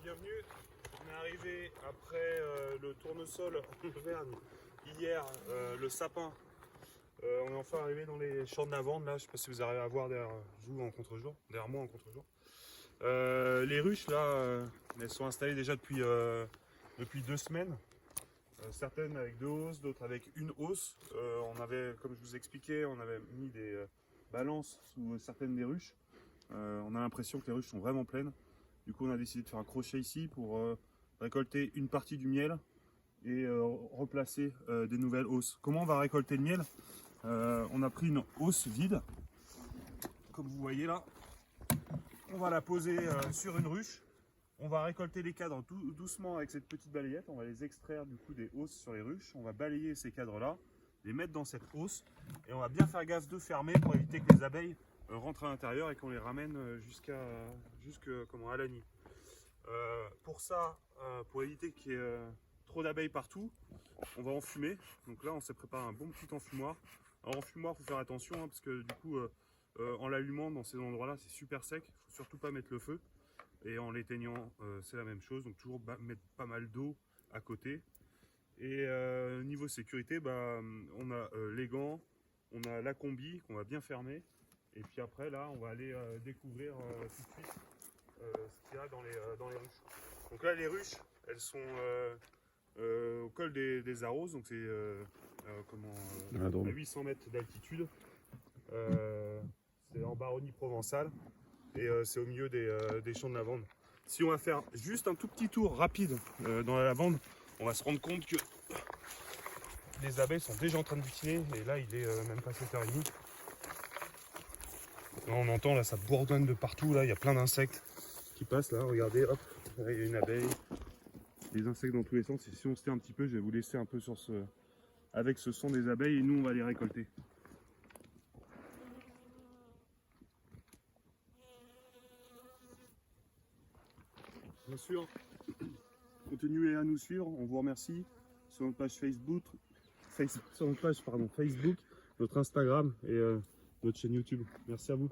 bienvenue. On est arrivé après le tournesol en Auvergne hier, le sapin. On est enfin arrivé dans les champs de lavande là. Je sais pas si vous arrivez à voir derrière vous en contre-jour, derrière moi en contre-jour. Les ruches là, elles sont installées déjà depuis 2 semaines. Certaines avec 2 hausses, d'autres avec une hausse. On avait, comme je vous expliquais, on avait mis des balances sous certaines des ruches. On a l'impression que les ruches sont vraiment pleines. Du coup, on a décidé de faire un crochet ici pour récolter une partie du miel et replacer des nouvelles hausses. Comment on va récolter le miel? On a pris une hausse vide, comme vous voyez là. On va la poser sur une ruche. On va récolter les cadres tout doucement avec cette petite balayette. On va les extraire du coup des hausses sur les ruches. On va balayer ces cadres là, les mettre dans cette hausse et on va bien faire gaffe de fermer pour éviter que les abeilles rentrent à l'intérieur et qu'on les ramène jusque à la nuit. Pour ça, pour éviter qu'il y ait trop d'abeilles partout, on va enfumer. Donc là on s'est préparé un bon petit enfumoir. Alors enfumoir, il faut faire attention parce que du coup en l'allumant dans ces endroits là c'est super sec, il faut surtout pas mettre le feu. Et en l'éteignant c'est la même chose, donc toujours mettre pas mal d'eau à côté. Et niveau sécurité, on a les gants, on a la combi qu'on va bien fermer. Et puis après là on va aller découvrir tout de suite ce qu'il y a dans les ruches. Donc là les ruches elles sont au col des Arroses, donc c'est à 800 mètres d'altitude. C'est en Baronnie provençale et c'est au milieu des champs de lavande. Si on va faire juste un tout petit tour rapide dans la lavande, on va se rendre compte que les abeilles sont déjà en train de butiner et là il est même pas 7h30. Là, on entend, là ça bourdonne de partout, là il y a plein d'insectes qui passent là, regardez, hop, là, il y a une abeille, des insectes dans tous les sens. Et si on se tait un petit peu, je vais vous laisser un peu avec ce son des abeilles et nous on va les récolter. Bien sûr, continuez à nous suivre, on vous remercie sur notre page Facebook, Facebook, notre Instagram et notre chaîne YouTube. Merci à vous.